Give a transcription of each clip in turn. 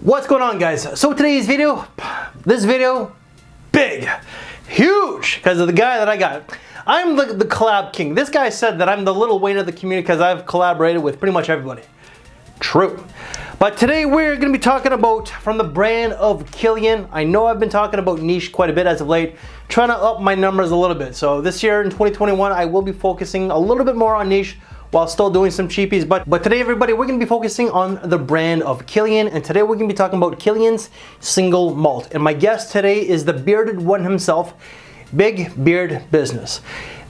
What's going on, guys? So today's video, big, huge, because of the guy that I got. I'm the collab king. This guy said that I'm the Little Wayne of the community because I've collaborated with pretty much everybody. True. But today we're going to be talking about from the brand of Kilian. I know I've been talking about niche quite a bit as of late, trying to up my numbers a little bit. So this year in 2021, I will be focusing a little bit more on niche while still doing some cheapies. But today, everybody, we're going to be focusing on the brand of Kilian. And today we're going to be talking about Kilian's Single Malt. And my guest today is the bearded one himself, Big Beard Business.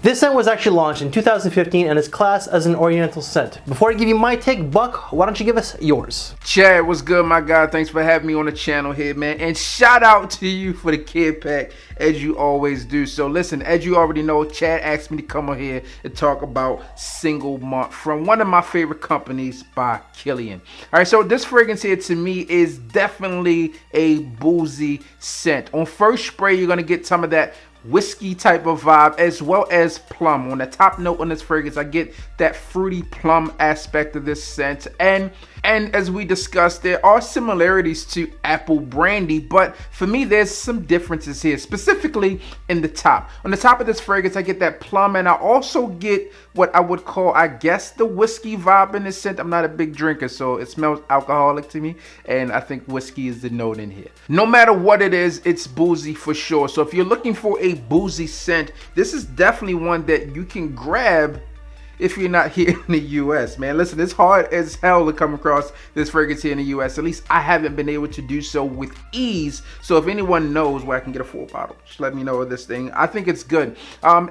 This scent was actually launched in 2015 and is classed as an Oriental scent. Before I give you my take, Buck, why don't you give us yours? Chad, what's good, my guy? Thanks for having me on the channel here, man. And shout out to you for the kid pack, as you always do. So listen, as you already know, Chad asked me to come on here and talk about Single Malt from one of my favorite companies by Kilian. All right, so this fragrance here to me is definitely a boozy scent. On first spray, you're gonna get some of that whiskey type of vibe as well as plum. On the top note on this fragrance, I get that fruity plum aspect of this scent, and as we discussed, there are similarities to apple brandy, but for me there's some differences here, specifically in the top. On the top of this fragrance, I get that plum, and I also get what I would call, I guess, the whiskey vibe in this scent. I'm not a big drinker, so it smells alcoholic to me, and I think whiskey is the note in here. No matter what it is, it's boozy for sure. So if you're looking for a boozy scent, this is definitely one that you can grab if you're not here in the US, man. Listen, it's hard as hell to come across this fragrance here in the US. At least I haven't been able to do so with ease. So if anyone knows where I can get a full bottle, just let me know of this thing. I think it's good.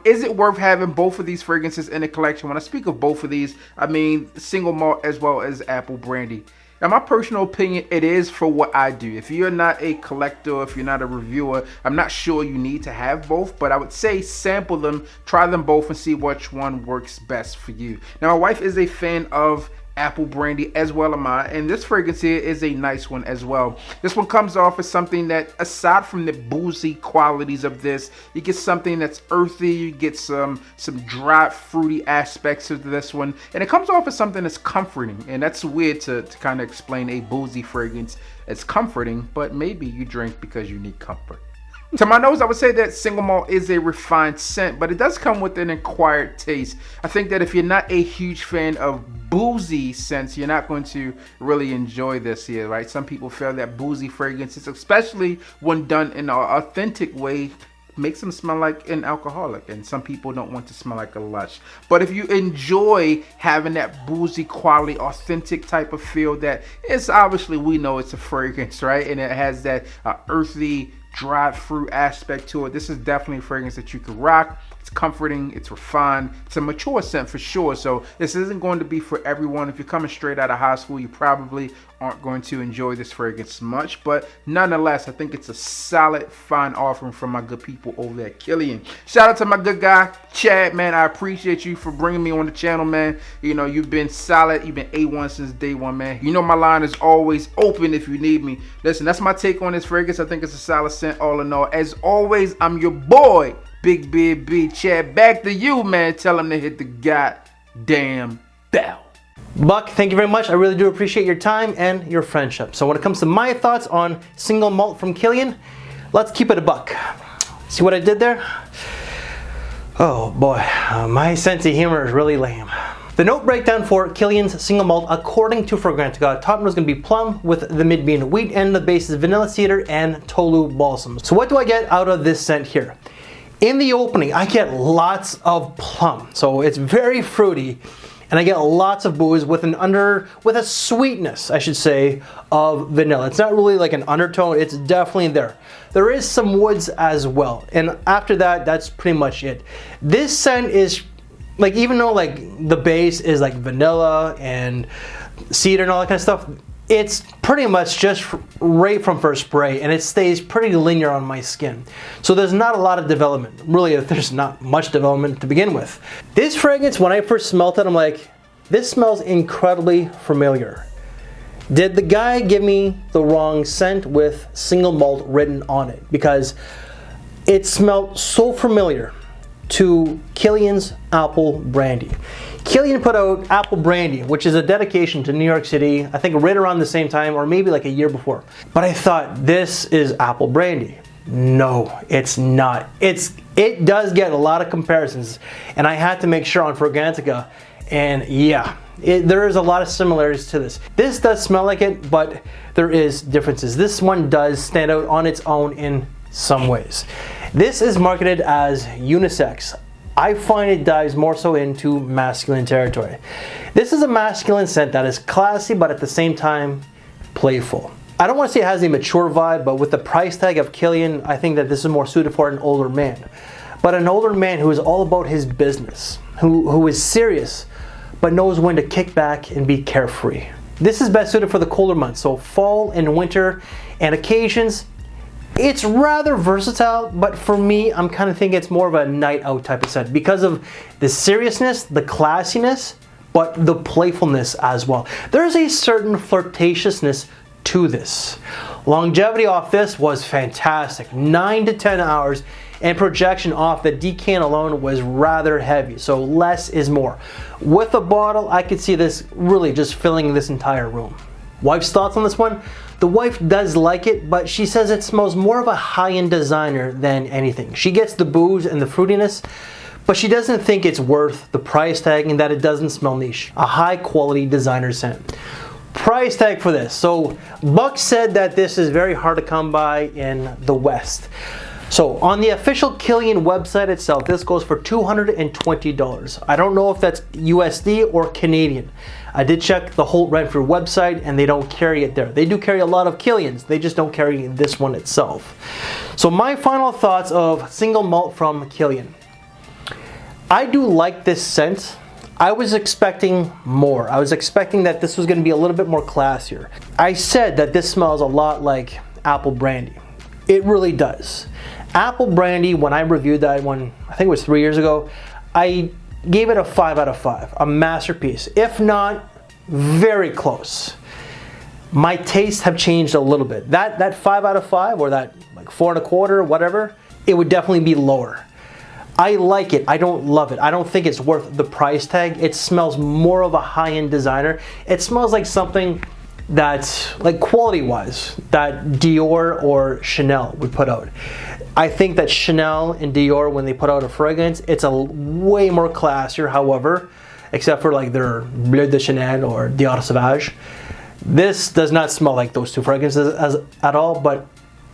Is it worth having both of these fragrances in a collection? When I speak of both of these, I mean Single Malt as well as Apple Brandy. Now, my personal opinion, it is for what I do. If you're not a collector, if you're not a reviewer, I'm not sure you need to have both, but I would say sample them, try them both, and see which one works best for you. Now, my wife is a fan of Apple Brandy as well am I, and this fragrance here is a nice one as well. This one comes off as something that, aside from the boozy qualities of this, you get something that's earthy, you get some dry fruity aspects of this one, and it comes off as something that's comforting. And that's weird to kind of explain a boozy fragrance as comforting, but maybe you drink because you need comfort. To my nose, I would say that Single Malt is a refined scent, but it does come with an acquired taste. I think that if you're not a huge fan of boozy scents, you're not going to really enjoy this here, right? Some people feel that boozy fragrances, especially when done in an authentic way, makes them smell like an alcoholic, and some people don't want to smell like a lush. But if you enjoy having that boozy quality, authentic type of feel, that it's obviously, we know it's a fragrance, right? And it has that earthy, dried fruit aspect to it. This is definitely a fragrance that you can rock. It's comforting, it's refined, it's a mature scent for sure. So this isn't going to be for everyone. If you're coming straight out of high school, you probably aren't going to enjoy this fragrance much, but nonetheless, I think it's a solid, fine offering from my good people over at Kilian. Shout out to my good guy Chad, man. I appreciate you for bringing me on the channel, man. You know, you've been solid, you've been A1 since day one, man. You know my line is always open if you need me. Listen, that's my take on this fragrance. I think it's a solid scent all in all. As always, I'm your boy, Big Beard B. Chad, back to you, man. Tell him to hit the goddamn bell. Buck, thank you very much. I really do appreciate your time and your friendship. So when it comes to my thoughts on Single Malt from Kilian, let's keep it a buck. See what I did there? Oh boy, my sense of humor is really lame. The note breakdown for Kilian's Single Malt, according to Fragrantica, top note is going to be plum, with the mid being wheat, and the base is vanilla cedar and tolu balsam. So what do I get out of this scent here? In the opening, I get lots of plum, so it's very fruity, and I get lots of booze with a sweetness, I should say, of vanilla. It's not really like an undertone, it's definitely there. There is some woods as well, and after that, that's pretty much it. This scent is, like, even though like the base is like vanilla and cedar and all that kind of stuff, it's pretty much just right from first spray, and it stays pretty linear on my skin. So there's not a lot of development. Really, there's not much development to begin with. This fragrance, when I first smelled it, I'm like, this smells incredibly familiar. Did the guy give me the wrong scent with Single Malt written on it? Because it smelled so familiar to Kilian's Apple Brandy. Kilian put out Apple Brandy, which is a dedication to New York City, I think right around the same time or maybe like a year before. But I thought, this is Apple Brandy. No, it's not. It does get a lot of comparisons, and I had to make sure on Fragrantica, and yeah, there is a lot of similarities to this. This does smell like it, but there is differences. This one does stand out on its own in some ways. This is marketed as unisex. I find it dives more so into masculine territory. This is a masculine scent that is classy, but at the same time, playful. I don't want to say it has a mature vibe, but with the price tag of Kilian, I think that this is more suited for an older man. But an older man who is all about his business, who is serious, but knows when to kick back and be carefree. This is best suited for the colder months, so fall and winter and occasions. It's rather versatile, but for me, I'm kind of thinking it's more of a night out type of scent because of the seriousness, the classiness, but the playfulness as well. There's a certain flirtatiousness to this. Longevity off this was fantastic, 9 to 10 hours, and projection off the decan alone was rather heavy, so less is more. With a bottle, I could see this really just filling this entire room. Wife's thoughts on this one? The wife does like it, but she says it smells more of a high-end designer than anything. She gets the booze and the fruitiness, but she doesn't think it's worth the price tag and that it doesn't smell niche. A high-quality designer scent. Price tag for this. So Buck said that this is very hard to come by in the West. So on the official Kilian website itself, this goes for $220. I don't know if that's USD or Canadian. I did check the Holt Renfrew website and they don't carry it there. They do carry a lot of Kilians, they just don't carry this one itself. So my final thoughts of single malt from Kilian. I do like this scent. I was expecting more. I was expecting that this was going to be a little bit more classier. I said that this smells a lot like Apple Brandy. It really does. Apple Brandy, when I reviewed that one, I think it was 3 years ago, I gave it a 5 out of 5. A masterpiece. If not, very close. My tastes have changed a little bit. That 5 out of 5 or that like 4 1/4, whatever, it would definitely be lower. I like it. I don't love it. I don't think it's worth the price tag. It smells more of a high-end designer. It smells like something that's like quality-wise that Dior or Chanel would put out. I think that Chanel and Dior, when they put out a fragrance, it's a way more classier. However, except for like their Bleu de Chanel or Dior Sauvage, this does not smell like those two fragrances at all. But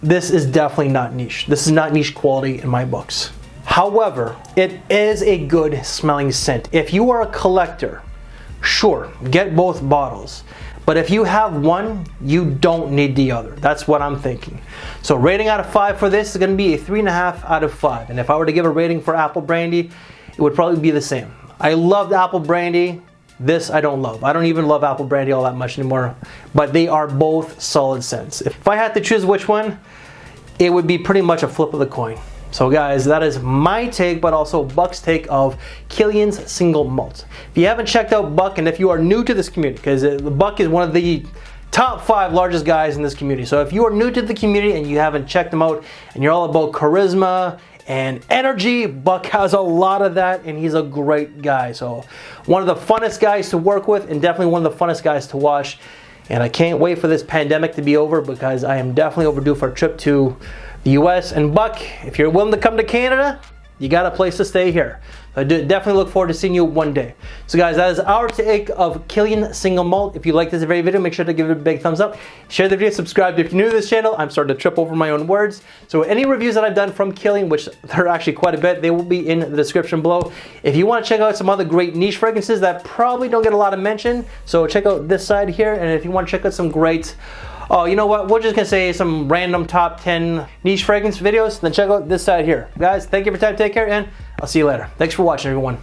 this is definitely not niche. This is not niche quality in my books. However, it is a good smelling scent. If you are a collector, sure, get both bottles. But if you have one, you don't need the other. That's what I'm thinking. So rating out of 5 for this is going to be a 3.5 out of 5. And if I were to give a rating for Apple Brandy, it would probably be the same. I loved Apple Brandy. This I don't love. I don't even love Apple Brandy all that much anymore. But they are both solid scents. If I had to choose which one, it would be pretty much a flip of the coin. So guys, that is my take, but also Buck's take of Kilian's Single Malt. If you haven't checked out Buck, and if you are new to this community, because Buck is one of the top 5 largest guys in this community. So if you are new to the community and you haven't checked him out, and you're all about charisma and energy, Buck has a lot of that, and he's a great guy. So one of the funnest guys to work with, and definitely one of the funnest guys to watch. And I can't wait for this pandemic to be over, because I am definitely overdue for a trip to the US. And Buck, if you're willing to come to Canada, you got a place to stay here. I definitely look forward to seeing you one day. So guys, that is our take of Kilian Single Malt. If you like this very video, make sure to give it a big thumbs up. Share the video, subscribe if you're new to this channel. I'm starting to trip over my own words. So any reviews that I've done from Kilian, which there are actually quite a bit, they will be in the description below. If you want to check out some other great niche fragrances that probably don't get a lot of mention, so check out this side here. And if you want to check out some great, oh, you know what? We're just going to say some random top 10 niche fragrance videos. Then check out this side here. Guys, thank you for your time. Take care, and I'll see you later. Thanks for watching, everyone.